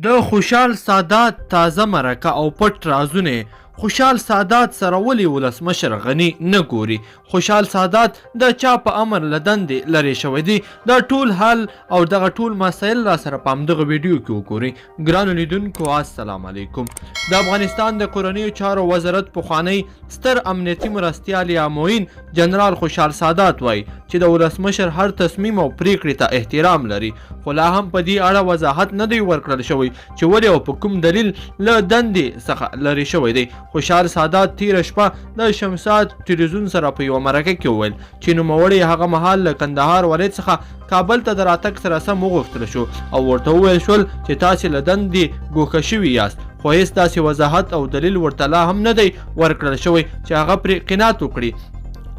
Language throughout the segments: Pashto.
د خوشحال سادات تازه مرکه او پټ رازونه. خوشحال سادات سره ولې ولسمشر غني نه ګوري؟ خوشحال سادات د چا په امر له دندې لرې شوی دی؟ دا ټول حل او دغه ټول مسایل را سره په همدغه ویډیو کې وګورئ. ګرانو لیدونکو السلام علیکم. د افغانستان د کورنیو چارو وزارت پخوانی ستر امنیتي مرستیال یا معین جنرال خوشحال سادات وایي چې د ولسمشر هر تصمیم او پریکړې ته احترام لري، خو لا هم په دې اړه وضاحت نه دی ورکړل شوی چې ولې او په کوم دلیل له دندې څخه لرې شوی دی. خوشحال سادات تیره شپه د شمساد ټلویزیون سره په یوه مرکه کې وویل چې نوموړی هغه مهال له کندهار ولایت څخه کابل ته د راتګ سره سم وغوښتل شو او ورته وویل شول چې تاسې له دندې ګوښه شوي یاست، خو هیڅ داسې وضاحت او دلیل ورته لا هم نه دی ورکړل شوی چې هغه پرې قناعت وکړي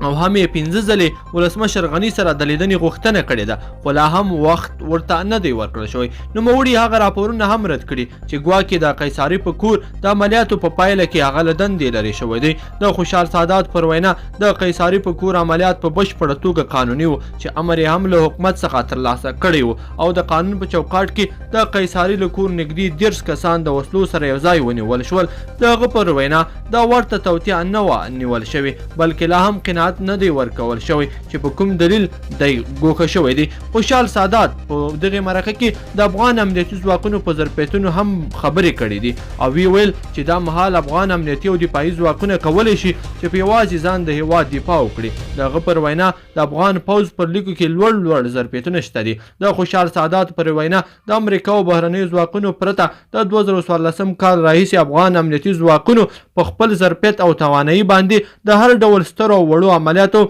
او هم یې 5 ځلې ولسمشر غني سره د لیدنې غوښتنه کړې ده، خو لا هم وخت ورته نه دی ورکړل شوی. نوموړي هغه راپورونه هم رد کړي چې ګواکې د قیصاري په کور د عملیاتو په پایله کې هغه له دندې لرې شوی دی. د خوشحال سادات پر وینا د قیصاري په کور عملیات په بشپړه توګه قانوني وو چې امر یې هم له حکومت څخه ترلاسه کړی وو او د قانون په چوکاټ کې د قیصاري له کور نږدې 10 کسان د وسلو سره یو ځای ونیول شول. د هغه پر وینا دا ورته توطیه نه وه نیول شوې، بلکې لا هم قناعت نه دی ورکول شوی چې په کوم دلیل دی ګوښه شوی دی. خوشحال سادات په دغه مرکه کې د افغان امنیتي ځواکونو په ظرفیتونو هم خبرې کړې دي او وی ویل چې دا مهال افغان امنیتي او دفاعي ځواکونه کولی شي چې په یوازې ځان د هیواد دفاع وکړي. د هغه پر وینا د افغان پوځ پر لیکو کې لوړ ظرفیتونه شته دي. د خوشحال سادات پر وینا د امریکا او بهرنیو ځواکونو پرته د 2014 کال راهیسې افغان امنیتي ځواکونو په خپل ظرفیت او توانایي باندې د هر ډول سترو او وړو عملیاتو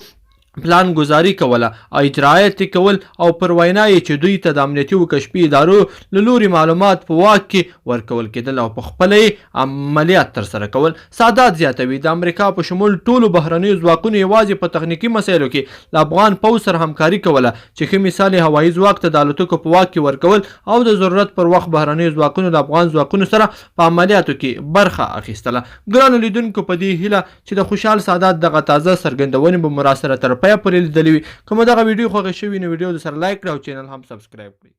پلان گزاري کوله او اجرایت کول او پر وینا یې چې دوی ته د امنیتي او کشفي ادارو له لوري معلومات په واک کې ورکول کېدل او په خپل عملیات ترسره کول. سادات زیاتوي د امریکا په شمول ټولو بهرنیو ځواکونو یوازې په تخنیکي مسایلو کې له افغان پوځ سره همکاري کوله، چې ښه مثال یې هوایي ځواک ته د الوتکو په واک کې ورکول او د ضرورت پر وخت بهرنیو ځواکونو د افغان ځواکونو سره په عملیاتو کې برخه اخیستله. ګرانو لیدونکو په دې هیله چې د خوشحال سادات دغه تازه څرګندونې به مو راسره تر پایه پورې لیدلې وي. کومه دغه ویډیو خوښه شوې نو ویډیو د سره لایک کړئ او چینل هم سبسکرایب کړئ.